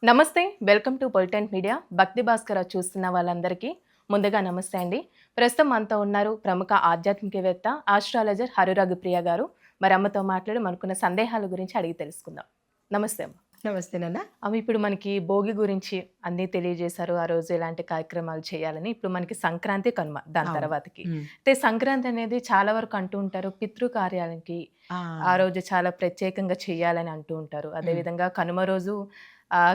నమస్తే. Welcome to పొలిటెంట్ media. Bhakti Bhaskar చూస్తున్న వాళ్ళందరికీ ముందుగా నమస్తే అండి. ప్రస్తుతం మనతో ఉన్నారు ప్రముఖ ఆధ్యాత్మికవేత్త, ఆస్ట్రాలజర్ హరి రఘుప్రియ గారు. మరి అమ్మతో మాట్లాడి మనకున్న సందేహాల గురించి అడిగి తెలుసుకుందాం. నమస్తే అమ్మ. నమస్తే నాన్న. అమ్మ, ఇప్పుడు మనకి భోగి గురించి అన్నీ తెలియజేశారు. ఆ రోజు ఎలాంటి కార్యక్రమాలు చేయాలని. ఇప్పుడు మనకి సంక్రాంతి, కనుమ దాని అవును. తర్వాతకి. హ్మ్. అయితే సంక్రాంతి అనేది చాలా వరకు అంటూ ఉంటారు పితృ కార్యాలకి ఆ! ఆ రోజు చాలా ప్రత్యేకంగా చేయాలని అంటూ ఉంటారు. హ్మ్. అదేవిధంగా కనుమ రోజు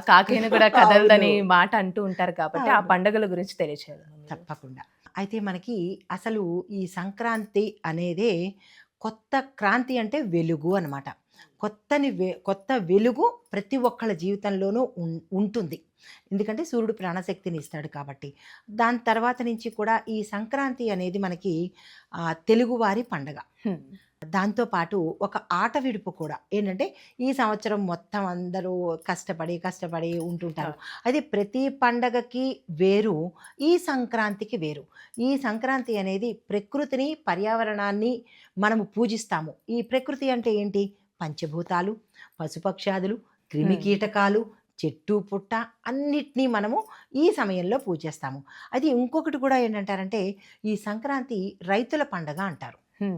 కాకైనా కూడా అవును. కదలదని మాట అంటూ ఉంటారు కాబట్టి ఆ అవును. పండుగల గురించి తెలియచేయాలమ్మా మీరు. తప్పకుండా. అయితే మనకి అసలు ఈ సంక్రాంతి అనేదే కొత్త క్రాంతి అంటే వెలుగు అనమాట. కొత్త వెలుగు ప్రతి ఒక్కళ్ళ జీవితంలోనూ ఉంటుంది. ఎందుకంటే సూర్యుడు ప్రాణశక్తిని ఇస్తాడు కాబట్టి. దాని తర్వాత నుంచి కూడా ఈ సంక్రాంతి అనేది మనకి తెలుగువారి పండగ. హ్మ్. దాంతో పాటు ఒక ఆట విడుపు కూడా. ఏంటంటే, ఈ సంవత్సరం మొత్తం అందరూ కష్టపడి ఉంటుంటారు. అవును. అయితే ప్రతి పండగకి వేరు, ఈ సంక్రాంతికి వేరు. ఈ సంక్రాంతి అనేది ప్రకృతిని, పర్యావరణాన్ని మనము పూజిస్తాము. ఈ ప్రకృతి అంటే ఏంటి? పంచభూతాలు, పశుపక్షాదులు, హ్మ్. క్రిమికీటకాలు, చెట్టు, పుట్ట అన్నిటినీ మనము ఈ సమయంలో పూజిస్తాము. అయితే ఇంకొకటి కూడా ఏంటంటారంటే, ఈ సంక్రాంతి రైతుల పండగ అంటారు. హ్మ్.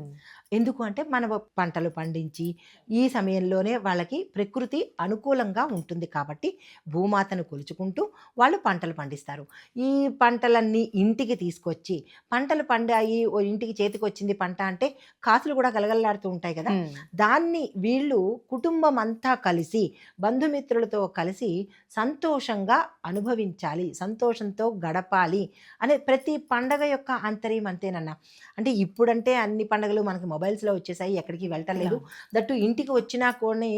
ఎందుకు అంటే మనము పంటలు పండించి ఈ సమయంలోనే వాళ్ళకి ప్రకృతి అనుకూలంగా ఉంటుంది కాబట్టి భూమాతను కొలుచుకుంటూ వాళ్ళు పంటలు పండిస్తారు. ఈ పంటలన్నీ ఇంటికి తీసుకొచ్చి పంటలు పండాయి ఓ ఇంటికి చేతికొచ్చింది పంట అంటే కాసులు కూడా గలగలలాడుతూ ఉంటాయి కదా! హ్మ్. దాన్ని వీళ్ళు కుటుంబం అంతా కలిసి బంధుమిత్రులతో కలిసి సంతోషంగా అనుభవించాలి, సంతోషంతో గడపాలి అనే ప్రతి పండగ యొక్క ఆంతర్యం అంతేనన్న. అంటే ఇప్పుడంటే అన్ని పండుగలు మనకి మొబైల్స్‌లో వచ్చేసాయి. ఎక్కడికి వెళ్ళటం లేదు. అవును. దట్టు ఇంటికి వచ్చినా కూడా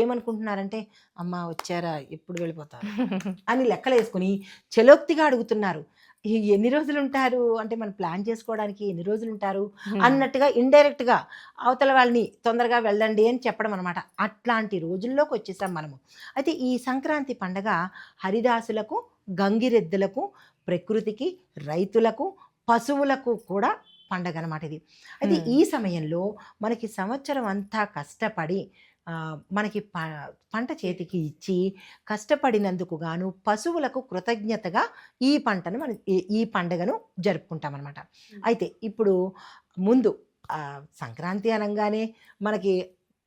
ఏమనుకుంటున్నారంటే, అమ్మ వచ్చారా? ఎప్పుడు వెళ్ళిపోతారు? అని లెక్కలేసుకొని చలోక్తిగా అడుగుతున్నారు. ఎన్ని రోజులుంటారు? అంటే మనం ప్లాన్ చేసుకోవడానికి ఎన్ని రోజులుంటారు? హ్మ్. అన్నట్టుగా ఇండైరెక్ట్‌గా అవతల వాళ్ళని తొందరగా వెళ్ళండి అని చెప్పడం అనమాట. అట్లాంటి రోజుల్లోకొచ్చేసాం మనము. అయితే ఈ సంక్రాంతి పండగ హరిదాసులకు, గంగిరెద్దులకు, ప్రకృతికి, రైతులకు, పశువులకు కూడా పండగనమాట ఇది. అయితే హ్మ్. ఈ సమయంలో మనకి సంవత్సరం అంతా కష్టపడి మనకి పంట చేతికి ఇచ్చి కష్టపడినందుకు గాను పశువులకు కృతజ్ఞతగా ఈ పంటను మనం ఈ పండుగను జరుపుకుంటామనమాట. అయితే ఇప్పుడు ముందు సంక్రాంతి అనంగానే మనకి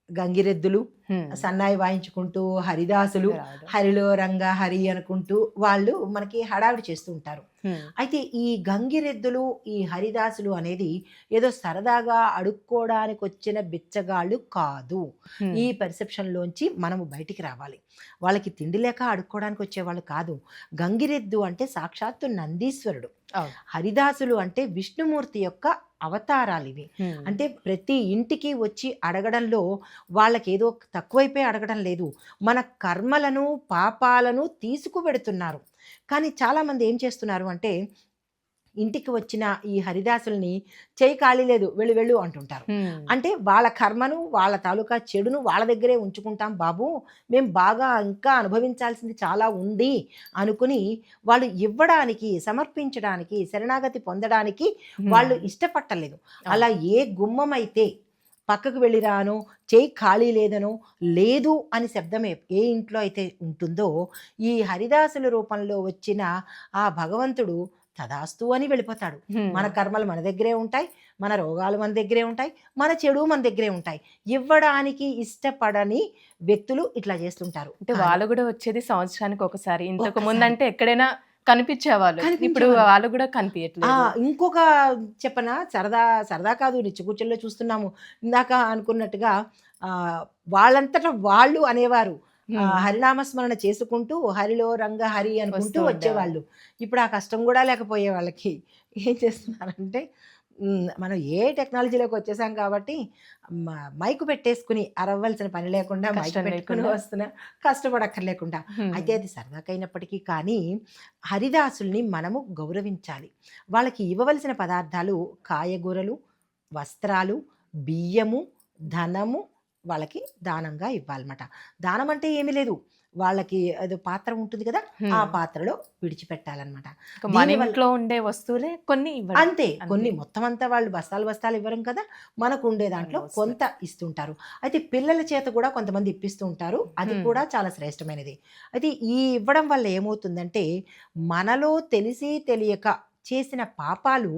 గంగిరెద్దులు, హ్మ్. సన్నాయి వాయించుకుంటూ, హరిదాసులు, రావడం. హరిలో రంగ హరి అనుకుంటూ వాళ్ళు మనకి హడావిడి చేస్తూ ఉంటారు. హ్మ్. అయితే ఈ గంగిరెద్దులు, ఈ హరిదాసులు అనేది ఏదో సరదాగా అడుక్కోవడానికొచ్చిన బిచ్చగాళ్ళు కాదు. హ్మ్. ఈ పెర్సెప్షన్‌లోంచి మనము బయటికి రావాలి. వాళ్ళకి తిండి లేక అడుక్కోవడానికి వచ్చేవాళ్ళు కాదు. గంగిరెద్దు అంటే సాక్షాత్తు నందీశ్వరుడు. అవును. హరిదాసులు అంటే విష్ణుమూర్తి యొక్క అవతారాలివి. హ్మ్. అంటే ప్రతి ఇంటికి వచ్చి అడగడంలో వాళ్ళకేదో తక్కువైపోయి అడగడం లేదు. మన కర్మలను, పాపాలను తీసుకువెడుతున్నారు. కానీ చాలామంది ఏం చేస్తున్నారు అంటే, ఇంటికి వచ్చిన ఈ హరిదాసుల్ని "చెయ్యి ఖాళీ లేదు వెళ్ళు వెళ్ళు" అంటుంటారు. హ్మ్. అంటే వాళ్ళ కర్మను, వాళ్ళ తాలూకా చెడును వాళ్ళ దగ్గరే ఉంచుకుంటాం బాబు. మేము బాగా ఇంకా అనుభవించాల్సింది చాలా ఉంది అనుకుని వాళ్ళు ఇవ్వడానికి, సమర్పించడానికి, శరణాగతి పొందడానికి వాళ్ళు హ్మ్. ఇష్టపట్టలేదు. అవును. అలా ఏ గుమ్మమైతే పక్కకు వెళ్ళిరానో, చెయ్యి ఖాళీ లేదనో, లేదు అని శబ్దం ఏ ఇంట్లో అయితే ఉంటుందో, ఈ హరిదాసుల రూపంలో వచ్చిన ఆ భగవంతుడు తదాస్తు అని వెళ్ళిపోతాడు. హ్మ్. మన కర్మలు మన దగ్గరే ఉంటాయి. మన రోగాలు మన దగ్గరే ఉంటాయి. మన చెడు మన దగ్గరే ఉంటాయి. ఇవ్వడానికి ఇష్టపడని వ్యక్తులు ఇట్లా చేస్తుంటారు. అంటే కానీ వాళ్ళు గూడా వచ్చేది సంవత్సరానికి ఒకసారి. ఇంతకు ఒక్కసారి ముందంటే ఎక్కడైనా కనిపిచ్చేవాళ్ళు. ఇప్పుడు కనిపించేవాళ్ళు. వాళ్ళు గూడా ఆ! కనిపియట్లేదు. ఇంకొక చెప్పనా? సరదా సరదా కాదు నిత్యకూర్చొలో చూస్తున్నాము. ఇందాక అనుకున్నట్టుగా ఆహ్, వాళ్ళంతట వాళ్ళు అనేవారు. హ్మ్. హరినామస్మరణ చేసుకుంటూ హరిలో రంగ హరి అనుకుంటూ వస్తూ ఉండేవాళ్ళు. వచ్చేవాళ్ళు. ఇప్పుడు ఆ కష్టం గూడా లేకపోయే వాళ్ళకి. ఏం చేస్తున్నారంటే మనం టెక్నాలజీలోకి వచ్చేసాం కాబట్టి మ మైకు పెట్టేసుకొని అరవ్వాల్సిన పని లేకుండా మైక్ కష్టం పెట్టుకొని లేకుండా. వస్తున్నా కష్టపడక్కర్లేకుండా. హ్మ్. అయితే అది సరదాకైనప్పటికీ కానీ హరిదాసుల్ని మనము గౌరవించాలి. వాళ్ళకి ఇవ్వవలసిన పదార్థాలు కాయగూరలు, వస్త్రాలు, బియ్యము, ధనము వాళ్ళకి దానంగా ఇవ్వాలన్నమాట. దానం అంటే ఏమీ లేదు. వాళ్ళకి ఏదో పాత్ర ఉంటుంది కదా, ఆ హ్మ్. పాత్రలో విడిచిపెట్టాలన్నమాట. ఇక మన దీనివల్ల ఇంట్లో ఉండే వస్తువులే కొన్ని ఇవ్వడం. అంతే. కొన్ని అంతే. మొత్తం అంతా వాళ్ళు బస్తాలు బస్తాలు ఇవ్వరం కదా! మనకుండే కొన్ని దాంట్లో వస్తువులు. కొంత ఇస్తుంటారు. అయితే పిల్లల చేత కూడా కొంతమంది ఇప్పిస్తూ ఉంటారు. అది హ్మ్. కూడా చాలా శ్రేష్టమైనది. అయితే ఈ ఇవ్వడం వల్ల ఏమవుతుందంటే, మనలో తెలిసి తెలియక చేసిన పాపాలు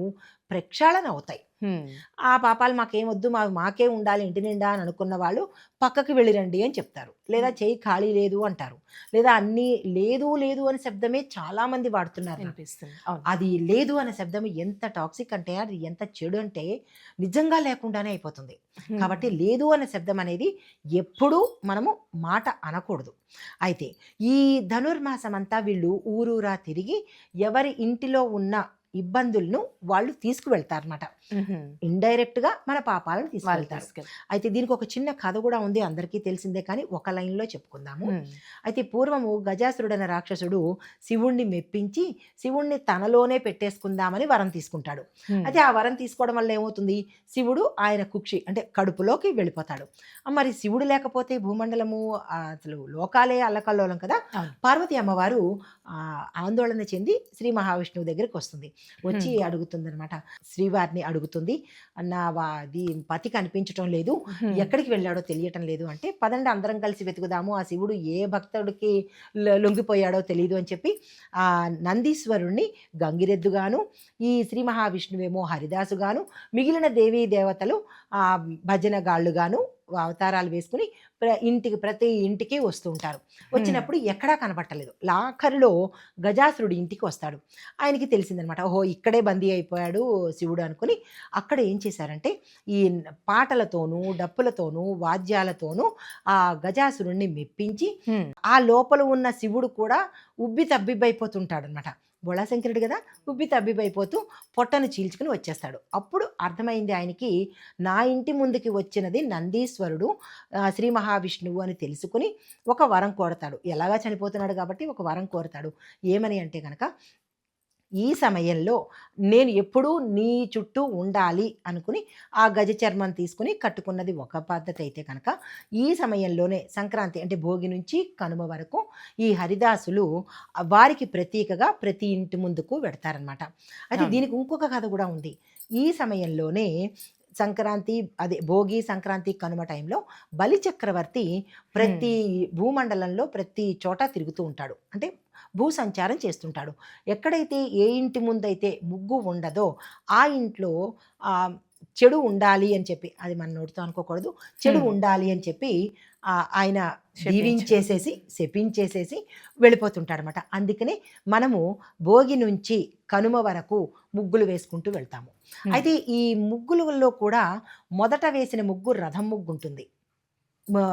ప్రక్షాళన అవుతాయి. హ్మ్. ఆ పాపాలు మాకేమొద్దు, మాకే ఉండాలి ఇంటి నిండా అని అనుకున్న వాళ్ళు పక్కకి వెళ్ళిరండి అని చెప్తారు. లేదా హ్మ్. చెయ్యి ఖాళీ లేదు అంటారు. లేదా అన్నీ లేదు, లేదు అనే శబ్దమే చాలామంది వాడుతున్నారు నాకు. వినిపిస్తుంది. అవును. అది లేదు అనే శబ్దం ఎంత టాక్సిక్ అంటే, అది ఎంత చెడు అంటే నిజంగా లేకుండానే అయిపోతుంది. హ్మ్. కాబట్టి లేదు అనే శబ్దం అనేది ఎప్పుడూ మనము మాట అనకూడదు. అయితే ఈ ధనుర్మాసం అంతా వీళ్ళు ఊరూరా తిరిగి ఎవరి ఇంటిలో ఉన్న ఇబ్బందులను వాళ్ళు తీసుకువెళ్తారన్నమాట. హుహు. ఇండైరెక్ట్‌గా మన పాపాలను వాళ్ళు తీసుకువెళ్తారు. తీసుకెళ్ళి. అయితే దీనికి ఒక చిన్న కథ కూడా ఉంది. అందరికీ తెలిసిందే కానీ ఒక లైన్‌లో చెప్పుకుందాము. హ్మ్. అయితే పూర్వము గజాసురుడనే రాక్షసుడు శివుణ్ణి మెప్పించి శివుణ్ణి తనలోనే పెట్టేసుకుందామని వరం తీసుకుంటాడు. హ్మ్. అయితే ఆ వరం తీసుకోవడం వల్ల ఏమవుతుంది? శివుడు ఆయన కుక్షి అంటే కడుపులోకి వెళ్ళిపోతాడు. మరి శివుడు లేకపోతే భూమండలము అసలు లోకాలే అల్లకల్లోలం కదా! అవును. పార్వతి అమ్మవారు ఆందోళన చెంది శ్రీ మహావిష్ణువు దగ్గరికొస్తుంది. వచ్చి హ్మ్. అడుగుతుందనమాట. శ్రీవారిని అడుగుతుంది. అది పతి కనిపించటం లేదు. హ్మ్. ఎక్కడికి వెళ్ళాడో తెలియటం లేదు అంటే, పదండి అందరం కలిసి వెతుకుదాము. ఆ శివుడు ఏ భక్తుడికి లొంగిపోయాడో తెలీదు అని చెప్పి, నందీశ్వరుడిని గంగిరెద్దుగాను, ఈ శ్రీ మహావిష్ణువేమో హరిదాసుగాను, మిగిలిన దేవీ దేవతలు భజనగాళ్ళుగాను అవతారాలు వేసుకొని ప్రతి ఇంటికి వస్తూ ఉంటారు. హ్మ్. వచ్చినప్పుడు ఎక్కడా కనపట్టలేదు. ఆఖరిలో గజాసురుడు ఇంటికి వస్తాడు. ఆయనకి తెలిసిందనమాట. ఓహో! ఇక్కడే బందీ అయిపోయాడు శివుడు అనుకుని, అక్కడ ఏం చేశారంటే, ఈ పాటలతోనూ, డప్పులతోనూ, వాద్యాలతోనూ ఆ గజాసురుడిని మెప్పించి, హ్మ్. ఆ లోపల ఉన్న శివుడు కూడా ఉబ్బి తబ్బిబ్బయిపోతుంటాడనమాట. బోళాశంకరుడు గదా! ఉబ్బి తబ్బిబ్బయిపోతూ పొట్టను చీల్చుకొని వచ్చేస్తాడు. అప్పుడు అర్థమైంది ఆయనకి, నా ఇంటి ముందుకి వచ్చినది నందీశ్వరుడు, శ్రీ మహావిష్ణువు అని తెలుసుకొని ఒక వరం కోరతాడు. ఎలాగా చనిపోతున్నాడు కాబట్టి ఒక వరం కోరతాడు. ఏమని అంటే గనక, ఈ సమయంలో నేను ఎప్పుడూ నీ చుట్టూ ఉండాలి అనుకుని ఆ గజ చర్మం తీసుకొని కట్టుకున్నది ఒక పద్ధతి అయితే కనుక, ఈ సమయంలోనే సంక్రాంతి అంటే భోగి నుంచి కనుమ వరకు ఈ హరిదాసులు వారికి ప్రతీకగా ప్రతి ఇంటి ముందుకు వెడతారనమాట. అయితే అవును. దీనికి ఇంకొక కథ కూడా ఉంది. ఈ సమయంలోనే సంక్రాంతి అదే భోగి, సంక్రాంతి, కనుమ టైంలో బలి చక్రవర్తి హ్మ్. ప్రతి భూమండలంలో ప్రతి చోట తిరుగుతూ ఉంటాడు. అంటే భూ సంచారం చేస్తుంటాడు. ఎక్కడైతే ఏ ఇంటి ముందైతే ముగ్గు ఉండదో ఆ ఇంట్లో ఆహ్, చెడు ఉండాలి అని చెప్పి, అది మన నోటితో అనుకోకూడదు. చెడు హ్మ్. ఉండాలి అని చెప్పి ఆయన శపించడం. దీవించేసేసి, శపించేసేసి వెళ్ళిపోతుంటాడనమాట. అందుకనే మనము భోగి నుంచి కనుమ వరకు ముగ్గులు వేసుకుంటూ వెళ్తాము. హ్మ్. అయితే ఈ ముగ్గులలో కూడా మొదట వేసిన ముగ్గు రథం ముగ్గుంటుంది.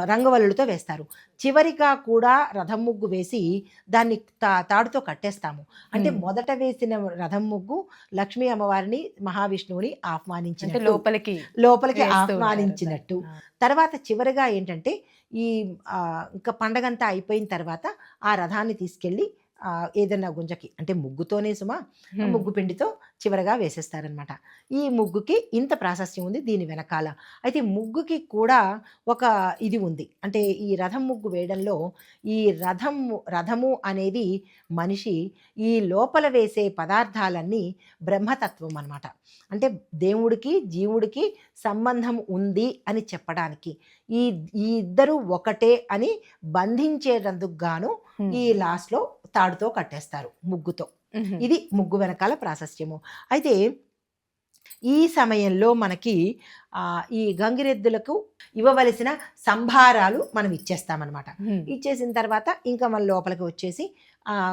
రంగవల్లులతో వేస్తారు. చివరిగా కూడా రథం ముగ్గు వేసి దాన్ని తాడుతో కట్టేస్తాము. అంటే హ్మ్. మొదట వేసిన రథం ముగ్గు లక్ష్మీ అమ్మవారిని, మహావిష్ణువుని అంటే ఆహ్వానించినట్టు, లోపలికి లోపలికి వేస్తూ ఉంటారు దాన్ని. ఆహ్వానించినట్టు. ఆ! తర్వాత చివరగా ఏంటంటే ఈ ఇంకా పండగంతా అయిపోయిన తర్వాత ఆ రథాన్ని తీసుకెళ్ళి ఏదన్నా గుంజకి అంటే ముగ్గుతోనే సుమా, హ్మ్. ముగ్గు పిండితో చివరగా వేసేస్తారనమాట. ఈ ముగ్గుకి ఇంత ప్రాశస్త్యం ఉంది దీని వెనకాల. అయితే ముగ్గుకి కూడా ఒక ఇది ఉంది. అంటే ఈ రథం ముగ్గు వేయడంలో ఈ రథము అనేది మనిషి ఈ లోపల వేసే పదార్థాలన్నీ బ్రహ్మతత్వం అనమాట. అంటే దేవుడికి, జీవుడికి సంబంధం ఉంది అని చెప్పడానికి. ఈ ఈ ఇద్దరు ఒకటే అని బంధించేటందుకు గాను హ్మ్. ఈ లాస్ట్‌లో తాడుతో కట్టేస్తారు ముగ్గుతో. హుహు. ఇది ముగ్గు వెనకాల ప్రాశస్త్యము. అయితే ఈ సమయంలో మనకి ఈ గంగిరెద్దులకు ఇవ్వవలసిన సంభారాలు మనం ఇచ్చేస్తామనమాట. హ్మ్. ఇచ్చేసిన తర్వాత ఇంకా మన లోపలికి వచ్చేసి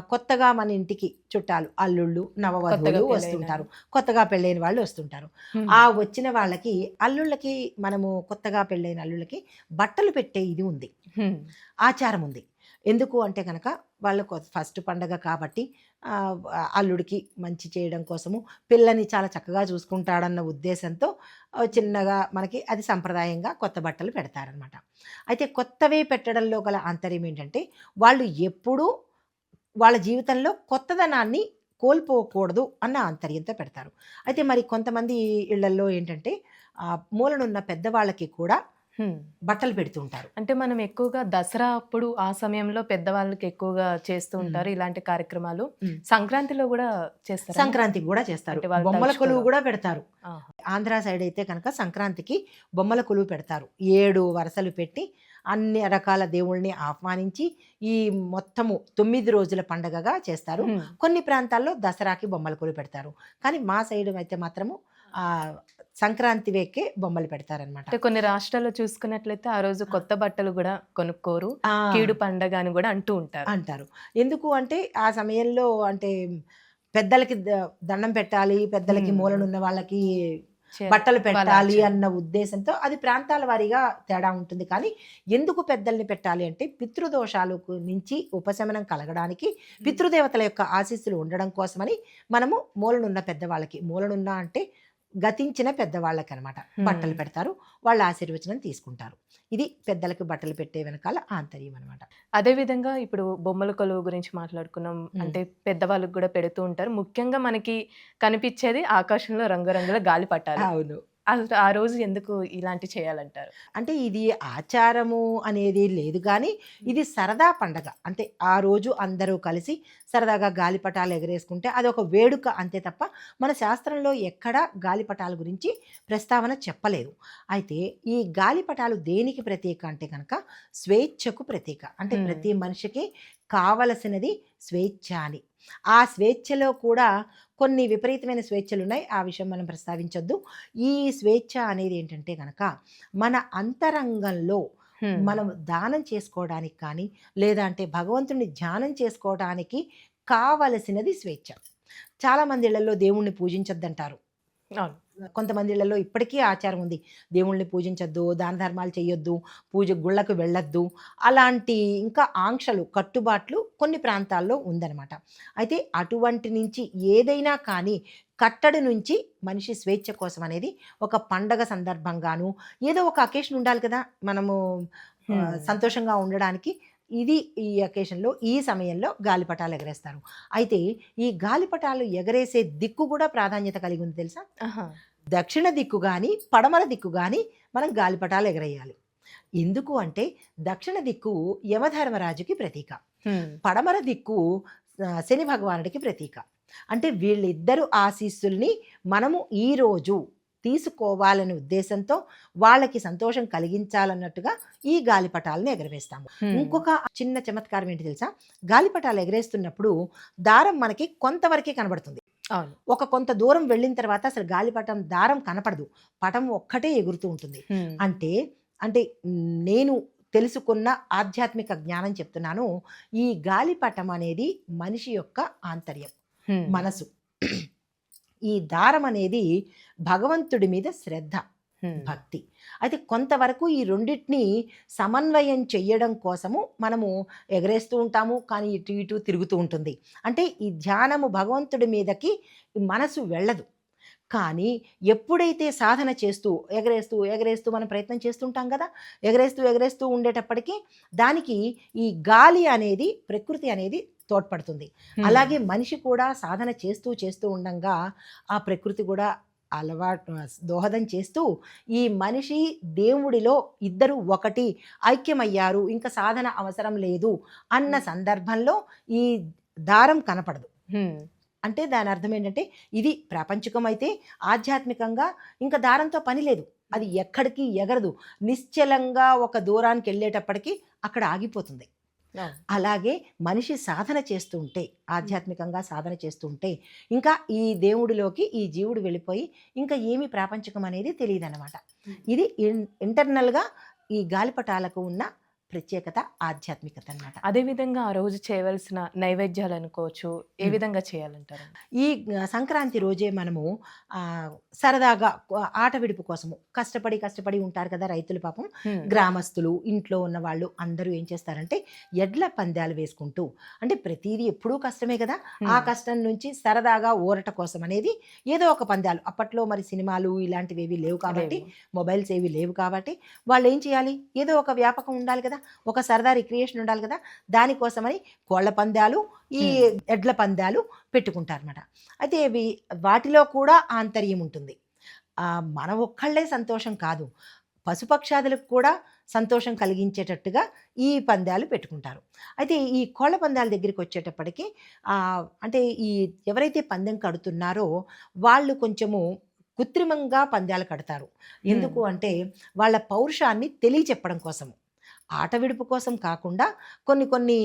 కొత్తగా మన ఇంటికి చుట్టాలు, అల్లుళ్ళు, కొత్తగా నవవధువులు పెళ్ళైన వస్తుంటారు. కొత్తగా పెళ్ళైన వాళ్ళు వస్తుంటారు. హ్మ్. ఆ వచ్చిన వాళ్ళకి అల్లుళ్ళకి మనము కొత్తగా పెళ్ళైన అల్లుళ్ళకి బట్టలు పెట్టే ఇది ఉంది. హ్మ్. ఆచారం ఉంది. ఎందుకు అంటే గనక వాళ్ళకు ఫస్ట్ పండగ కాబట్టి ఆహ్, అల్లుడికి మంచి చేయడం కోసము, పిల్లని చాలా చక్కగా చూసుకుంటాడన్న ఉద్దేశంతో చిన్నగా మనకి అది సంప్రదాయంగా కొత్త బట్టలు పెడతారనమాట. అయితే కొత్తవే పెట్టడంలో గల ఆంతర్యం ఏంటంటే, వాళ్ళు ఎప్పుడూ వాళ్ళ జీవితంలో కొత్తదనాన్ని కోల్పోకూడదు అన్న ఆంతర్యంతో పెడతారు. అయితే మరి కొంతమంది ఇళ్లల్లో ఏంటంటే మూలనున్న పెద్దవాళ్ళకి కూడా హ్మ్. బట్టలు పెడుతూ ఉంటారు. అంటే మనం ఎక్కువగా దసరా అప్పుడు ఆ సమయంలో పెద్దవాళ్ళకి ఎక్కువగా చేస్తూ హ్మ్. ఉంటారు ఇలాంటి కార్యక్రమాలు. హ్మ్. సంక్రాంతిలో గూడా చేస్తారా? సంక్రాంతికి గూడా చేస్తారు. అంటే వాళ్ళు బొమ్మల కొలువు తలుచుకోవడం. గూడా పెడతారు. ఆహా! ఆంధ్ర సైడ్ అయితే కనుక సంక్రాంతికి బొమ్మల కొలువు పెడతారు. 7 వరసలు పెట్టి అన్ని రకాల దేవుళ్ళని ఆహ్వానించి ఈ మొత్తము 9 రోజుల పండగగా చేస్తారు. హ్మ్. కొన్ని ప్రాంతాల్లో దసరాకి బొమ్మల కొలువు పెడతారు. కానీ మా సైడ్ అయితే మాత్రము సంక్రాంతి వేకే బొమ్మలు పెడతారనమాట. అంటే కొన్ని రాష్ట్రాల్లో చూసుకున్నట్లయితే ఆ రోజు కొత్త బట్టలు గూడా కొనుక్కోరు. ఆ! కీడు పండగ అని గూడా అంటూ ఉంటారు. అంటారు. ఎందుకు అంటే ఆ సమయంలో అంటే పెద్దలకి దండం పెట్టాలి, పెద్దలకి హ్మ్. మూలనున్న వాళ్ళకి చే బట్టలు వాళ్ళ పెట్టాలి ఆచారం. అన్న ఉద్దేశంతో అది ప్రాంతాల వారీగా తేడా ఉంటుంది. కానీ ఎందుకు పెద్దల్ని పెట్టాలి అంటే పితృదోషాలకు నుంచి ఉపశమనం కలగడానికి, పితృదేవతల యొక్క ఆశీస్సులు ఉండడం కోసమని మనము మూలనున్న పెద్దవాళ్ళకి, మూలనున్న అంటే గతించిన పెద్దవాళ్ళకనమాట హ్మ్. బట్టలు పెడతారు. వాళ్ళ ఆశీర్వచనం తీసుకుంటారు. ఇది పెద్దలకి బట్టలు పెట్టే వెనకాల ఆంతర్యం అనమాట. అదే విధంగా ఇప్పుడు బొమ్మల కొలువు గురించి మాట్లాడుకున్నాం. హ్మ్. అంటే పెద్దవాళ్ళకి గూడా పెడుతూ ఉంటారు. ముఖ్యంగా మనకి కనిపిచ్చేది ఆకాశంలో రంగురంగుల గాలిపటాలు. అవును. అసలు ఆ రోజు ఎందుకు ఇలాంటివి చేయాలంటారు? అంటే ఇది ఆచారము అనేది లేదు గానీ, ఇది సరదా పండగ. అంటే ఆ రోజు అందరూ కలిసి సరదాగా గాలిపటాలు ఎగరేసుకుంటే అదొక వేడుక అంతే తప్ప, మన శాస్త్రంలో ఎక్కడా గాలిపటాల గురించి ప్రస్తావన చెప్పలేదు. అయితే ఈ గాలిపటాలు దేనికి ప్రతీక అంటే గనక స్వేచ్ఛకు ప్రతీక. అంటే హ్మ్. ప్రతి మనిషికి కావలసినది స్వేచ్ఛ అని. ఆ స్వేచ్ఛలో కూడా కొన్ని విపరీతమైన స్వేచ్ఛలున్నాయి. ఆ విషయం మనం ప్రస్తావించొద్దు. ఈ స్వేచ్ఛ అనేది ఏంటంటే గనక మన అంతరంగంలో హ్మ్. మనం దానం చేసుకోవడానికి కానీ, లేదా అంటే భగవంతుడిని ధ్యానం చేసుకోవడానికి కావలసినది స్వేచ్ఛ. చాలామంది ఇళ్లలో దేవుణ్ణి పూజించొద్దంటారు. అవును. కొంతమంది ఇళ్లలో ఇప్పటికీ ఆచారం ఉంది. దేవుళ్ళని పూజించొద్దు, దాన ధర్మాలు చేయొద్దు, గుళ్ళకు వెళ్ళొద్దు. అలాంటి ఇంకా ఆంక్షలు, కట్టుబాట్లు కొన్ని ప్రాంతాల్లో ఉందనమాట. అయితే అటువంటి నుంచి ఏదైనా కానీ కట్టడి నుంచి మనిషి స్వేచ్ఛ కోసం అనేది ఒక పండగ సందర్భంగాను, ఏదో ఒక అకేషన్ ఉండాలి కదా! మనము హ్మ్. సంతోషంగా ఉండడానికి ఇది ఈ అకేషన్‌లో, ఈ సమయంలో గాలిపటాలు ఎగరేస్తారు. అయితే ఈ గాలిపటాలు ఎగరేసే దిక్కు కూడా ప్రాధాన్యత కలిగి ఉంది తెలుసా? ఆహా! దక్షిణ దిక్కు గాని, పడమర దిక్కు గాని మనం గాలిపటాలు ఎగరేయాలి. ఎందుకు అంటే దక్షిణ దిక్కు యమధర్మరాజుకి ప్రతీక. హ్మ్. పడమర దిక్కు శని భగవానుడికి ప్రతీక. అంటే వీళ్ళిద్దరు ఆశీస్సుల్ని మనము ఈరోజు తీసుకోవాలనే ఉద్దేశంతో వాళ్ళకి సంతోషం కలిగించాలన్నట్టుగా ఈ గాలిపటాలను ఎగరవేస్తాము. హ్మ్. ఇంకొక చిన్న చమత్కారం ఏంటి తెలుసా? గాలిపటాలు ఎగరేస్తున్నప్పుడు దారం మనకి కొంతవరకే కనబడుతుంది. అవును. ఒక కొంత దూరం వెళ్ళిన తర్వాత అసలు గాలిపటం దారం కనపడదు. పటం ఒక్కటే ఎగురుతూ ఉంటుంది. హ్మ్. అంటే, అంటే నేను తెలుసుకున్న ఆధ్యాత్మిక జ్ఞానం చెప్తున్నాను. ఈ గాలిపటం అనేది మనిషి యొక్క ఆంతర్యం. హ్మ్. మనసు. ఈ దారం అనేది భగవంతుడి మీద శ్రద్ధ, హ్మ్. భక్తి. అయితే కొంతవరకు ఈ రెండిటిని సమన్వయం చెయ్యడం కోసము మనము ఎగరేస్తూ ఉంటాము. కానీ ఇటు ఇటు తిరుగుతూ ఉంటుంది. అంటే ఈ ధ్యానము భగవంతుడి మీదకి మనసు వెళ్ళదు. కానీ ఎప్పుడైతే సాధన చేస్తూ, ఎగరేస్తూ, ఎగరేస్తూ మనం ప్రయత్నం చేస్తుంటాం గదా! ఎగరేస్తూ, ఎగరేస్తూ ఉండేటప్పటికి దానికి ఈ గాలి అనేది, ప్రకృతి అనేది తోడ్పడుతుంది. హ్మ్. అలాగే మనిషి కూడా సాధన చేస్తూ, చేస్తూ ఉండంగా ఆ ప్రకృతి కూడా దోహదం చేస్తూ ఈ మనిషి దేవుడిలో ఇద్దరు ఒకటి ఐక్యమయ్యారు. ఇంక సాధన అవసరం లేదు అన్న సందర్భంలో ఈ దారం కనపడదు. హ్మ్. అంటే దాని అర్థం ఏంటంటే ఇది ప్రాపంచికమైతే ఆధ్యాత్మికంగా ఇంకా దారంతో పని లేదు. అది ఎక్కడికి ఎగరదు. నిశ్చలంగా ఒక దూరానికెళ్ళేటప్పటికి అక్కడ ఆగిపోతుంది. అవును. అలాగే మనిషి సాధన చేస్తూ ఉంటే, ఆధ్యాత్మికంగా సాధన చేస్తూ ఉంటే, ఇంకా ఈ దేవుడిలోకి ఈ జీవుడు వెళ్ళిపోయి ఇంకా ఏమి ప్రాపంచికం అనేది తెలీదనమాట. ఇది ఇంటర్నల్‌గా ఈ గాలిపటాలకు ఉన్న ప్రత్యేకత, ఆధ్యాత్మికత అనమాట. అదే విధంగా ఆ రోజు చేయవలసిన నైవేద్యాలనుకోవచ్చు. ఏ హ్మ్. విధంగా చేయాలంటారండి? ఈ సంక్రాంతి రోజే మనము సరదాగా ఆట విడుపు కోసము కష్టపడి, కష్టపడి ఉంటారు కదా రైతులు పాపం. హ్మ్. గ్రామస్తులు, ఇంట్లో ఉన్నవాళ్ళు అందరూ ఏం చేస్తారంటే ఎడ్ల పందాలు వేసుకుంటూ అంటే ప్రతీదీ ఎప్పుడూ కష్టమే కదా! ఆ హ్మ్. కష్టం నుంచి సరదాగా ఊరట కోసం అనేది ఏదో ఒక పందాలు అప్పట్లో మరి సినిమాలు ఇలాంటివేవి లేవు కాబట్టి, లేవు. మొబైల్స్ ఏవి లేవు కాబట్టి వాళ్ళేం చేయాలి? ఏదో ఒక వ్యాపకం ఉండాలి కదా! ఒక సరదా రిక్రియేషన్ ఉండాలి కదా! దానికోసమని కోళ్ళ పందాలు, ఈ హ్మ్. ఎడ్ల పందాలు పెట్టుకుంటారనమాట. అయితే వాటిలో కూడా ఆంతర్యం ఉంటుంది. మన ఒక్కళ్ళే సంతోషం కాదు. పశుపక్షాదులకు కూడా సంతోషం కలిగించేటట్టుగా ఈ పందాలు పెట్టుకుంటారు. అయితే ఈ కోళ్ళ పందాల దగ్గరికి వచ్చేటప్పటికి అంటే ఈ ఎవరైతే పందెం కడుతున్నారో వాళ్ళు కొంచెము కృత్రిమంగా పందాలు కడతారు. ఎందుకు అంటే వాళ్ళ పౌరుషాన్ని తెలియచెప్పడం కోసము. ఆట విడుపు కోసం కాకుండా కొన్ని కొన్ని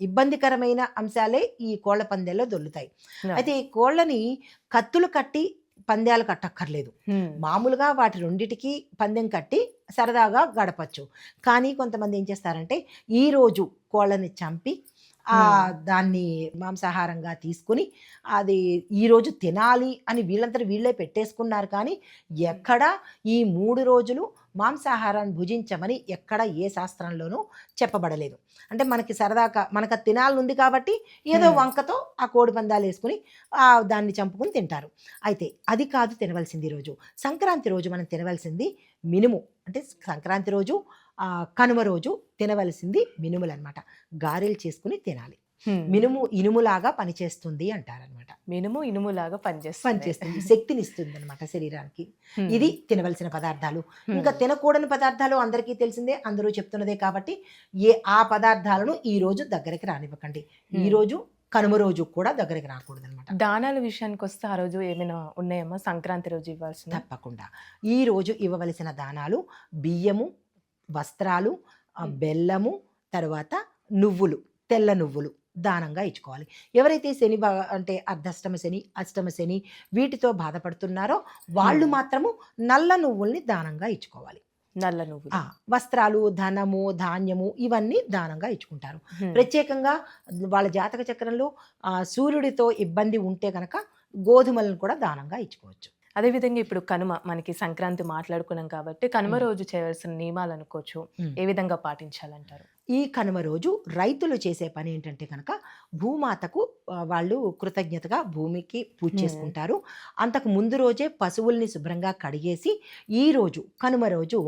ఇబ్బందికరమైన అంశాలే ఈ కోళ్ళ పందాల్లో దొర్లుతాయి. అయితే ఈ కోళ్ళని కత్తులు కట్టి పందాలు కట్టక్కర్లేదు. మామూలుగా వాటి రెండిటికి పందెం కట్టి సరదాగా గడపచ్చు. కానీ కొంతమంది ఏం చేస్తారంటే ఈరోజు కోళ్ళని చంపి దాన్ని మాంసాహారంగా తీసుకుని అది ఈరోజు తినాలి అని వీళ్ళంతా వీళ్ళే పెట్టేసుకున్నారు. కానీ ఎక్కడ ఈ 3 రోజులు మాంసాహారాన్ని భుజించమని ఎక్కడ ఏ శాస్త్రంలోనూ చెప్పబడలేదు. అంటే మనకి సరదాగా మనకు తినాలనుంది కాబట్టి ఏదో వంకతో ఆ కోడి పందాలు వేసుకుని దాన్ని చంపుకుని తింటారు. అయితే అది కాదు తినవలసింది. ఈరోజు సంక్రాంతి రోజు మనం తినవలసింది మినుము. అంటే సంక్రాంతి రోజు కనుమ రోజు తినవలసింది మినుములు అనమాట. గారెలు చేసుకుని తినాలి. మినుము ఇనుములాగా పనిచేస్తుంది అంటారనమాట. మినుము ఇనుములాగా పనిచేస్తుంది, శక్తినిస్తుంది అనమాట శరీరానికి. ఇది తినవలసిన పదార్థాలు. ఇంకా తినకూడని పదార్థాలు అందరికీ తెలిసిందే, అందరూ చెప్తున్నదే కాబట్టి ఆ పదార్థాలను ఈ రోజు దగ్గరికి రానివ్వకండి. ఈ రోజు కనుమ రోజు కూడా దగ్గరికి రాకూడదు అనమాట. దానాల విషయానికి వస్తే ఆ రోజు ఏమైనా ఉన్నాయమ్మా సంక్రాంతి రోజు ఇవ్వాల్సిన? తప్పకుండా ఈ రోజు ఇవ్వవలసిన దానాలు బియ్యము, వస్త్రాలు, బెల్లము, తర్వాత నువ్వులు, తెల్ల నువ్వులు దానంగా ఇచ్చుకోవాలి. ఎవరైతే శని అంటే అర్ధష్టమ శని, అష్టమ శని వీటితో బాధపడుతున్నారో వాళ్ళు మాత్రము నల్ల నువ్వుల్ని దానంగా ఇచ్చుకోవాలి. నల్ల నువ్వులు. వస్త్రాలు, ధనము, ధాన్యము ఇవన్నీ దానంగా ఇచ్చుకుంటారు. ప్రత్యేకంగా వాళ్ళ జాతక చక్రంలో సూర్యుడితో ఇబ్బంది ఉంటే కనుక గోధుమలను కూడా దానంగా ఇచ్చుకోవచ్చు. అదేవిధంగా ఇప్పుడు కనుమ మనకి సంక్రాంతి మాట్లాడుకున్నాం కాబట్టి కనుమ రోజు చేయవలసిన నియమాలు అనుకోవచ్చు, ఏ విధంగా పాటించాలంటారు? ఈ కనుమ రోజు రైతులు చేసే పని ఏంటంటే కనుక భూమాతకు వాళ్ళు కృతజ్ఞతగా భూమికి పూజ చేసుకుంటారు. అంతకు ముందు రోజే పశువుల్ని శుభ్రంగా కడిగేసి ఈ రోజు కనుమ రోజు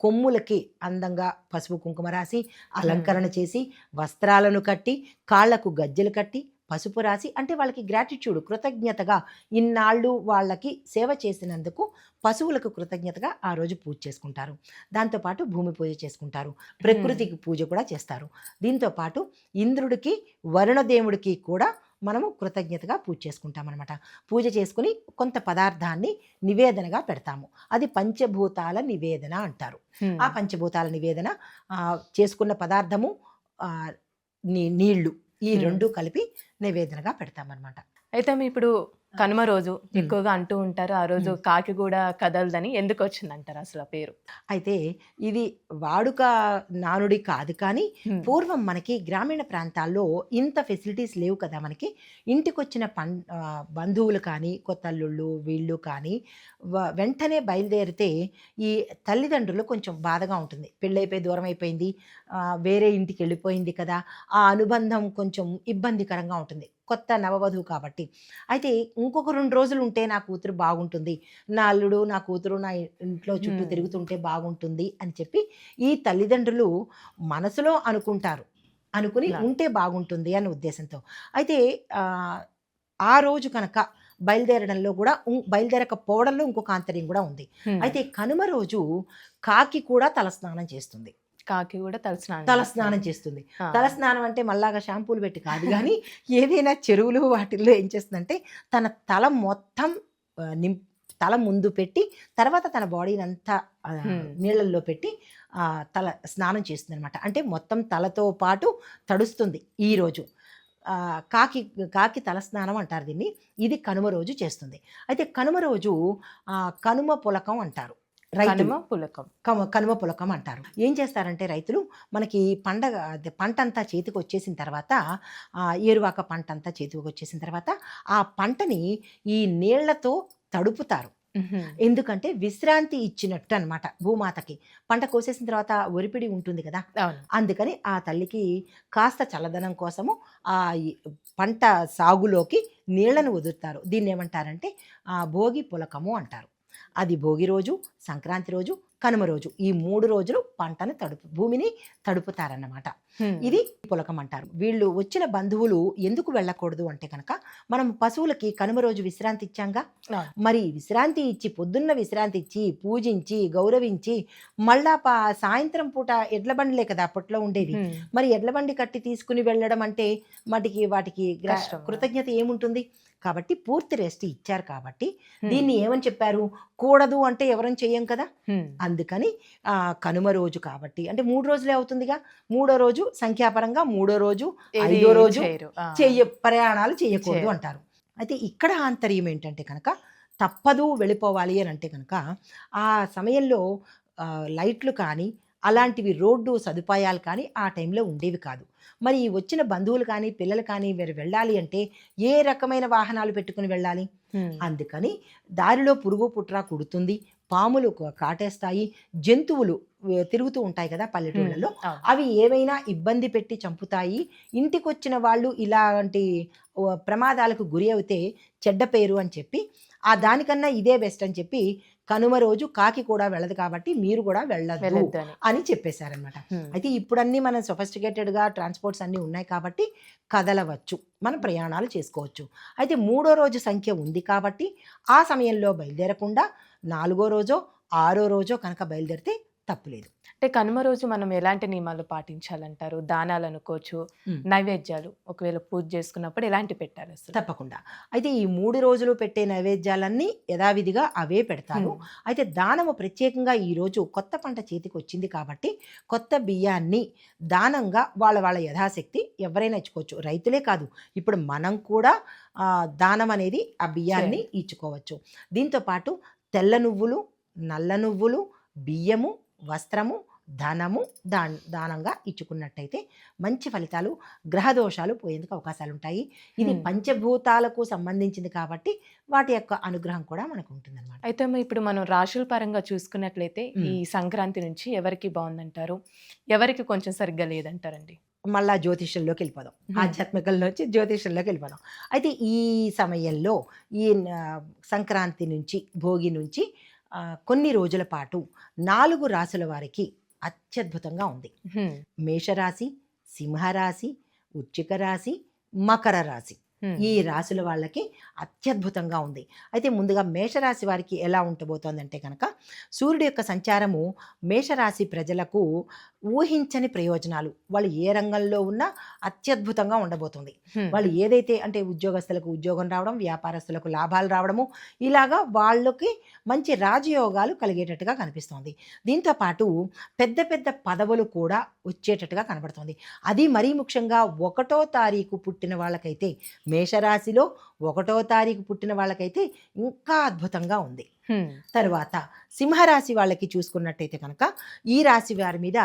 కొమ్ములకి అందంగా పసుపు కుంకుమ రాసి అలంకరణ చేసి వస్త్రాలను కట్టి కాళ్లకు గజ్జెలు కట్టి పసుపు రాసి, అంటే వాళ్ళకి గ్రాటిట్యూడ్, కృతజ్ఞతగా ఇన్నాళ్ళు వాళ్ళకి సేవ చేసినందుకు పశువులకు కృతజ్ఞతగా ఆ రోజు పూజ చేసుకుంటారు. దాంతోపాటు భూమి పూజ చేసుకుంటారు, ప్రకృతికి పూజ కూడా చేస్తారు. దీంతోపాటు ఇంద్రుడికి, వరుణదేవుడికి కూడా మనము కృతజ్ఞతగా పూజ చేసుకుంటాం అనమాట. పూజ చేసుకుని కొంత పదార్థాన్ని నివేదనగా పెడతాము. అది పంచభూతాల నివేదన అంటారు. ఆ పంచభూతాల నివేదన చేసుకున్న పదార్థము, నీళ్లు, ఈ రెండు కలిపి నివేదనగా పెడతామన్నమాట. అయితే ఇప్పుడు కనుమ రోజు ఎక్కువగా అంటూ ఉంటారు, ఆ రోజు కాకి కూడా కదలదని. ఎందుకు వచ్చిందంటారు అసలు ఆ పేరు? అయితే ఇది వాడుక నానుడి కాదు, కానీ పూర్వం మనకి గ్రామీణ ప్రాంతాల్లో ఇంత ఫెసిలిటీస్ లేవు కదా. మనకి ఇంటికి వచ్చిన బంధువులు కానీ, కొత్తల్లుళ్ళు వీళ్ళు కానీ వెంటనే బయలుదేరితే ఈ తల్లిదండ్రులు కొంచెం బాధగా ఉంటుంది. పెళ్ళైపోయి దూరం అయిపోయింది, వేరే ఇంటికి వెళ్ళిపోయింది కదా, ఆ అనుబంధం కొంచెం ఇబ్బందికరంగా ఉంటుంది, కొత్త నవవధువు కాబట్టి. అయితే ఇంకొక 2 రోజులు ఉంటే నా కూతురు బాగుంటుంది, నా అల్లుడు నా కూతురు నా ఇంట్లో చుట్టూ తిరుగుతుంటే బాగుంటుంది అని చెప్పి ఈ తల్లిదండ్రులు మనసులో అనుకుని ఉంటే బాగుంటుంది అనే ఉద్దేశంతో. అయితే ఆ రోజు కనుక బయలుదేరడంలో కూడా బయలుదేరకపోవడంలో ఇంకొక ఆంతర్యం కూడా ఉంది. అయితే కనుమ రోజు కాకి కూడా తలస్నానం చేస్తుంది. కాకి కూడా తలస్నానం చేస్తుంది. తలస్నానం అంటే మళ్ళాగా షాంపూలు పెట్టి కాదు, కానీ ఏదైనా చెరువులు వాటిల్లో ఏం చేస్తుందంటే తన తల మొత్తం తల ముందు పెట్టి తర్వాత తన బాడీని అంతా నీళ్ళల్లో పెట్టి తల స్నానం చేస్తుంది అనమాట. అంటే మొత్తం తలతో పాటు తడుస్తుంది ఈరోజు. కాకి తలస్నానం అంటారు దీన్ని. ఇది కనుమ రోజు చేస్తుంది. అయితే కనుమ రోజు కనుమ పులకం అంటారు రైతులు. కనుమ పులకం అంటారు. ఏం చేస్తారంటే రైతులు మనకి పంట అంతా చేతికి వచ్చేసిన తర్వాత, ఏరువాక పంట అంతా చేతికి వచ్చేసిన తర్వాత ఆ పంటని ఈ నీళ్లతో తడుపుతారు. ఎందుకంటే విశ్రాంతి ఇచ్చినట్టు అనమాట భూమాతకి. పంట కోసేసిన తర్వాత ఒరిపిడి ఉంటుంది కదా, అందుకని ఆ తల్లికి కాస్త చల్లదనం కోసము ఆ పంట సాగులోకి నీళ్లను వదులుతారు. దీన్ని ఏమంటారంటే భోగి పులకము అంటారు. అది భోగి రోజు, సంక్రాంతి రోజు, కనుమ రోజు. ఈ 3 రోజులు పంటను భూమిని తడుపుతారన్నమాట. ఇది పులకం అంటారు. వీళ్ళు వచ్చిన బంధువులు ఎందుకు వెళ్ళకూడదు అంటే కనుక, మనం పశువులకి కనుమ రోజు విశ్రాంతి ఇచ్చాంగా, మరి విశ్రాంతి ఇచ్చి పొద్దున్న విశ్రాంతి ఇచ్చి పూజించి గౌరవించి మళ్ళా సాయంత్రం పూట ఎడ్ల బండిలే కదా అప్పట్లో ఉండేవి. మరి ఎడ్ల బండి కట్టి తీసుకుని వెళ్ళడం అంటే వాటికి కృతజ్ఞత ఏముంటుంది? కాబట్టి పూర్తి రెస్ట్ ఇచ్చారు. కాబట్టి దీన్ని ఏమని చెప్పారు? కూడదు అంటే ఎవరం చెయ్యం కదా. అందుకని కనుమ రోజు కాబట్టి అంటే 3 రోజులే అవుతుందిగా. 3వ రోజు సంఖ్యాపరంగా 3వ రోజు 5వ రోజు ప్రయాణాలు చేయకూడదు అంటారు. అయితే ఇక్కడ ఆంతర్యం ఏంటంటే కనుక, తప్పదు వెళ్ళిపోవాలి అని అంటే కనుక ఆ సమయంలో లైట్లు కానీ అలాంటివి రోడ్డు సదుపాయాలు కానీ ఆ టైంలో ఉండేవి కాదు. మరి వచ్చిన బంధువులు కానీ పిల్లలు కానీ మీరు వెళ్ళాలి అంటే ఏ రకమైన వాహనాలు పెట్టుకుని వెళ్ళాలి? అందుకని దారిలో పురుగు పుట్ర కుడుతుంది, పాములు కాటేస్తాయి, జంతువులు తిరుగుతూ ఉంటాయి కదా పల్లెటూళ్ళలో, అవి ఏవైనా ఇబ్బంది పెట్టి చంపుతాయి. ఇంటికి వచ్చిన వాళ్ళు ఇలాంటి ప్రమాదాలకు గురి అవుతే చెడ్డ పేరు అని చెప్పి దానికన్నా ఇదే బెస్ట్ అని చెప్పి కనుమ రోజు కాకి కూడా వెళ్ళదు కాబట్టి మీరు కూడా వెళ్ళదు అని చెప్పేశారనమాట. అయితే ఇప్పుడన్నీ మనం సొఫిస్టికేటెడ్గా ట్రాన్స్పోర్ట్స్ అన్నీ ఉన్నాయి కాబట్టి కదలవచ్చు, మనం ప్రయాణాలు చేసుకోవచ్చు. అయితే 3వ రోజు సంఖ్య ఉంది కాబట్టి ఆ సమయంలో బయలుదేరకుండా 4వ రోజో 6వ రోజో కనుక బయలుదేరితే తప్పులేదు. అంటే కనుమ రోజు మనం ఎలాంటి నియమాలు పాటించాలంటారు? దానాలు అనుకోవచ్చు, నైవేద్యాలు ఒకవేళ పూజ చేసుకున్నప్పుడు ఎలాంటి పెట్టాలి అసలు? తప్పకుండా. అయితే ఈ 3 రోజులు పెట్టే నైవేద్యాలన్నీ యథావిధిగా అవే పెడతారు. అయితే దానము ప్రత్యేకంగా ఈరోజు కొత్త పంట చేతికి వచ్చింది కాబట్టి కొత్త బియ్యాన్ని దానంగా వాళ్ళ యథాశక్తి ఎవరైనా ఇచ్చుకోవచ్చు. రైతులే కాదు, ఇప్పుడు మనం కూడా దానం అనేది ఆ బియ్యాన్ని ఇచ్చుకోవచ్చు. దీంతోపాటు తెల్ల నువ్వులు, నల్ల నువ్వులు, బియ్యము, వస్త్రము, ధనము దానంగా ఇచ్చుకున్నట్టయితే మంచి ఫలితాలు, గ్రహదోషాలు పోయేందుకు అవకాశాలు ఉంటాయి. ఇది పంచభూతాలకు సంబంధించింది కాబట్టి వాటి యొక్క అనుగ్రహం కూడా మనకు ఉంటుందన్నమాట. అయితే ఇప్పుడు మనం రాశుల పరంగా చూసుకున్నట్లయితే ఈ సంక్రాంతి నుంచి ఎవరికి బాగుందంటారు, ఎవరికి కొంచెం సరిగ్గా లేదంటారండి? మళ్ళా జ్యోతిష్యంలోకి వెళ్ళిపోదాం, ఆధ్యాత్మికంలోంచి జ్యోతిష్యంలోకి వెళ్ళిపోదాం. అయితే ఈ సమయంలో ఈ సంక్రాంతి నుంచి భోగి నుంచి కొన్ని రోజుల పాటు 4 రాశుల వారికి అత్యద్భుతంగా ఉంది. మేషరాశి, సింహరాశి, వృశ్చిక రాశి, మకర రాశి, ఈ రాశుల వాళ్ళకి అత్యద్భుతంగా ఉంది. అయితే ముందుగా మేషరాశి వారికి ఎలా ఉండబోతోందంటే కనుక, సూర్యుడి యొక్క సంచారము మేషరాశి ప్రజలకు ఊహించని ప్రయోజనాలు, వాళ్ళు ఏ రంగంలో ఉన్నా అత్యద్భుతంగా ఉండబోతుంది. వాళ్ళు ఏదైతే అంటే ఉద్యోగస్తులకు ఉద్యోగం రావడం, వ్యాపారస్తులకు లాభాలు రావడము, ఇలాగా వాళ్ళకి మంచి రాజయోగాలు కలిగేటట్టుగా కనిపిస్తోంది. దీంతోపాటు పెద్ద పెద్ద పదవులు కూడా వచ్చేటట్టుగా కనబడుతుంది. అది మరీ ముఖ్యంగా 1వ తారీఖు పుట్టిన వాళ్ళకైతే, మేషరాశిలో 1వ తారీఖు పుట్టిన వాళ్ళకైతే ఇంకా అద్భుతంగా ఉంది. తర్వాత సింహరాశి వాళ్ళకి చూసుకున్నట్టయితే కనుక, ఈ రాశి వారి మీద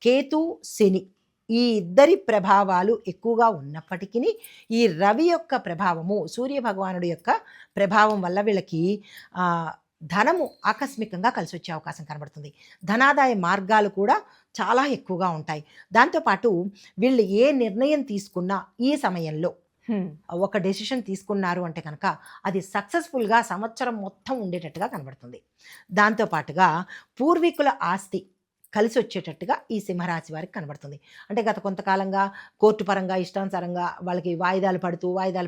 కేతు, శని ఈ ఇద్దరి ప్రభావాలు ఎక్కువగా ఉన్నప్పటికీ ఈ రవి యొక్క ప్రభావము, సూర్య భగవానుడి యొక్క ప్రభావం వల్ల వీళ్ళకి ధనము ఆకస్మికంగా కలిసి వచ్చే అవకాశం కనబడుతుంది. ధనాదాయ మార్గాలు కూడా చాలా ఎక్కువగా ఉంటాయి. దాంతోపాటు వీళ్ళు ఏ నిర్ణయం తీసుకున్నా ఈ సమయంలో ఒక డెసిషన్ తీసుకున్నారు అంటే కనుక అది సక్సెస్ఫుల్గా సంవత్సరం మొత్తం ఉండేటట్టుగా కనబడుతుంది. దాంతోపాటుగా పూర్వీకుల ఆస్తి కలిసి వచ్చేటట్టుగా ఈ సింహరాశి వారికి కనబడుతుంది. అంటే గత కొంతకాలంగా కోర్టు పరంగా ఇష్టానుసారంగా వాళ్ళకి వాయిదాలు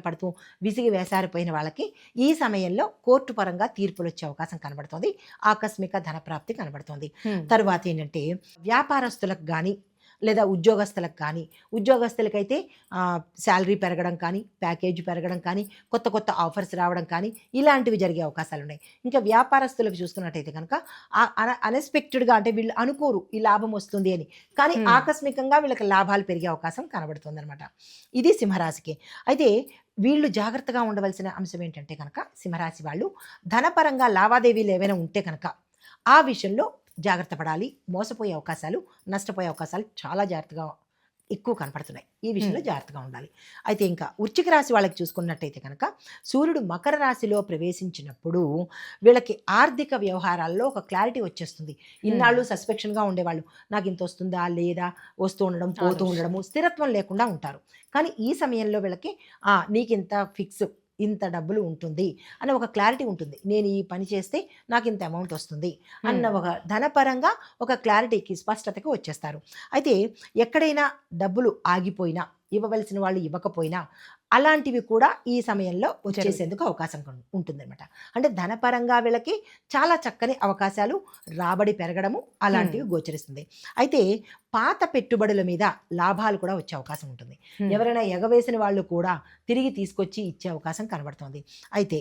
పడుతూ విసిగి వేసారిపోయిన వాళ్ళకి ఈ సమయంలో కోర్టు పరంగా తీర్పులు వచ్చే అవకాశం కనబడుతుంది. ఆకస్మిక ధనప్రాప్తి కనబడుతుంది. తర్వాత ఏంటంటే వ్యాపారస్తులకు కానీ లేదా ఉద్యోగస్తులకు కానీ, ఉద్యోగస్తులకైతే శాలరీ పెరగడం కానీ, ప్యాకేజీ పెరగడం కానీ, కొత్త కొత్త ఆఫర్స్ రావడం కానీ ఇలాంటివి జరిగే అవకాశాలు ఉన్నాయి. ఇంకా వ్యాపారస్తులకు చూసుకున్నట్టయితే కనుక అన్ఎక్స్పెక్టెడ్గా అంటే వీళ్ళు అనుకోరు ఈ లాభం వస్తుంది అని, కానీ ఆకస్మికంగా వీళ్ళకి లాభాలు పెరిగే అవకాశం కనబడుతుంది అనమాట. ఇది సింహరాశికి. అయితే వీళ్ళు జాగ్రత్తగా ఉండవలసిన అంశం ఏంటంటే కనుక, సింహరాశి వాళ్ళు ధనపరంగా లావాదేవీలు ఏవైనా ఉంటే కనుక ఆ విషయంలో జాగ్రత్త పడాలి. మోసపోయే అవకాశాలు, నష్టపోయే అవకాశాలు చాలా జాగ్రత్తగా ఎక్కువ కనపడుతున్నాయి. ఈ విషయంలో జాగ్రత్తగా ఉండాలి. అయితే ఇంకా వృశ్చిక రాశి వాళ్ళకి చూసుకున్నట్టయితే కనుక, సూర్యుడు మకర రాశిలో ప్రవేశించినప్పుడు వీళ్ళకి ఆర్థిక వ్యవహారాల్లో ఒక క్లారిటీ వచ్చేస్తుంది. ఇన్నాళ్ళు సస్పెక్షన్గా ఉండేవాళ్ళు, నాకు ఇంత వస్తుందా లేదా, వస్తూ ఉండడం పోతూ ఉండడము, స్థిరత్వం లేకుండా ఉంటారు. కానీ ఈ సమయంలో వీళ్ళకి నీకింత ఫిక్స్, ఇంత డబ్బులు ఉంటుంది అనే ఒక క్లారిటీ ఉంటుంది. నేను ఈ పని చేస్తే నాకు ఇంత అమౌంట్ వస్తుంది అన్న ఒక ధనపరంగా ఒక క్లారిటీకి, స్పష్టతకి వచ్చేస్తారు. అయితే ఎక్కడైనా డబ్బులు ఆగిపోయినా, ఇవ్వవలసిన వాళ్ళు ఇవ్వకపోయినా అలాంటివి కూడా ఈ సమయంలో వచ్చేసేందుకు అవకాశం ఉంటుందన్నమాట. అంటే ధనపరంగా వీళ్ళకి చాలా చక్కని అవకాశాలు, రాబడి పెరగడము అలాంటివి గోచరిస్తుంది. అయితే పాత పెట్టుబడుల మీద లాభాలు కూడా వచ్చే అవకాశం ఉంటుంది. ఎవరైనా ఎగవేసిన వాళ్ళు కూడా తిరిగి తీసుకొచ్చి ఇచ్చే అవకాశం కనబడుతుంది. అయితే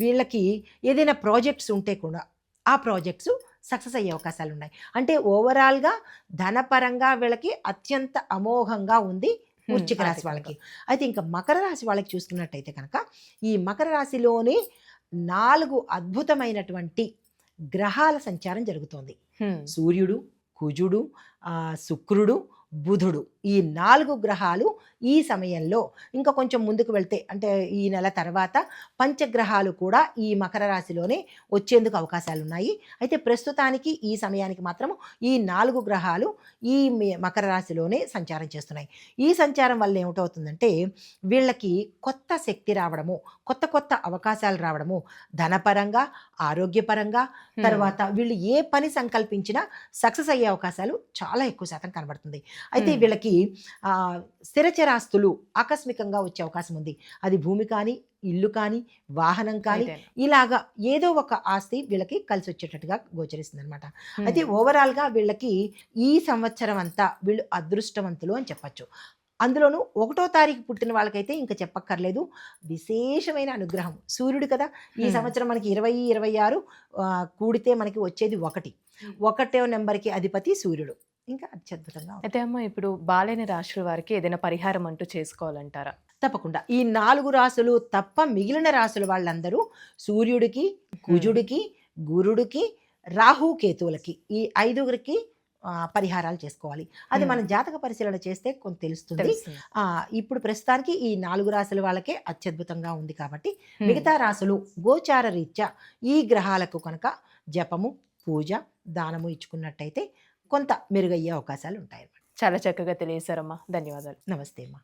వీళ్ళకి ఏదైనా ప్రాజెక్ట్స్ ఉంటే కూడా ఆ ప్రాజెక్ట్స్ సక్సెస్ అయ్యే అవకాశాలు ఉన్నాయి. అంటే ఓవరాల్గా ధనపరంగా వీళ్ళకి అత్యంత అమోఘంగా ఉంది వృశ్చిక రాశి వాళ్ళకి. అయితే ఇంకా మకర రాశి వాళ్ళకి చూసుకున్నట్టయితే కనుక ఈ మకర రాశిలోనే 4 అద్భుతమైనటువంటి గ్రహాల సంచారం జరుగుతోంది. సూర్యుడు, కుజుడు, శుక్రుడు, బుధుడు, ఈ 4 గ్రహాలు ఈ సమయంలో, ఇంకా కొంచెం ముందుకు వెళ్తే అంటే ఈ నెల తర్వాత పంచగ్రహాలు కూడా ఈ మకర రాశిలోనే వచ్చేందుకు అవకాశాలు ఉన్నాయి. అయితే ప్రస్తుతానికి ఈ సమయానికి మాత్రం ఈ 4 గ్రహాలు ఈ మకర రాశిలోనే సంచారం చేస్తున్నాయి. ఈ సంచారం వల్ల ఏమిటవుతుందంటే వీళ్ళకి కొత్త శక్తి రావడము, కొత్త కొత్త అవకాశాలు రావడము, ధనపరంగా, ఆరోగ్యపరంగా, తర్వాత వీళ్ళు ఏ పని సంకల్పించినా సక్సెస్ అయ్యే అవకాశాలు చాలా ఎక్కువ శాతం కనబడుతుంది. అయితే వీళ్ళకి స్థిరచరాస్తులు ఆకస్మికంగా వచ్చే అవకాశం ఉంది. అది భూమి కానీ, ఇల్లు కానీ, వాహనం కానీ, ఇలాగా ఏదో ఒక ఆస్తి వీళ్ళకి కలిసి వచ్చేటట్టుగా గోచరిస్తుంది అనమాట. అయితే ఓవరాల్గా వీళ్ళకి ఈ సంవత్సరం అంతా వీళ్ళు అదృష్టవంతులు అని చెప్పచ్చు. అందులోనూ 1వ తారీఖు పుట్టిన వాళ్ళకైతే ఇంకా చెప్పక్కర్లేదు, విశేషమైన అనుగ్రహం. సూర్యుడు కదా, ఈ సంవత్సరం మనకి 20, 26 కూడితే మనకి వచ్చేది 1. 1వ నెంబర్కి అధిపతి సూర్యుడు. ఇంకా అత్యద్భుతంగా. అయితే అమ్మ, ఇప్పుడు బాలేని రాశుల వారికి ఏదైనా పరిహారం అంటూ చేసుకోవాలంటారా? తప్పకుండా. ఈ 4 రాశులు తప్ప మిగిలిన రాశుల వాళ్ళందరూ సూర్యుడికి, కుజుడికి, గురుడికి, రాహు, కేతువులకి, ఈ 5గురికి పరిహారాలు చేసుకోవాలి. అది మనం జాతక పరిశీలన చేస్తే కొంత తెలుస్తుంది. ఇప్పుడు ప్రస్తుతానికి ఈ 4 రాశుల వాళ్ళకే అత్యద్భుతంగా ఉంది కాబట్టి మిగతా రాశులు గోచార రీత్యా ఈ గ్రహాలకు కనుక జపము, పూజ, దానము ఇచ్చుకున్నట్టయితే కొంత మెరుగయ్యే అవకాశాలు ఉంటాయి. చాలా చక్కగా తెలియజేశారమ్మా. ధన్యవాదాలు. నమస్తే అమ్మా.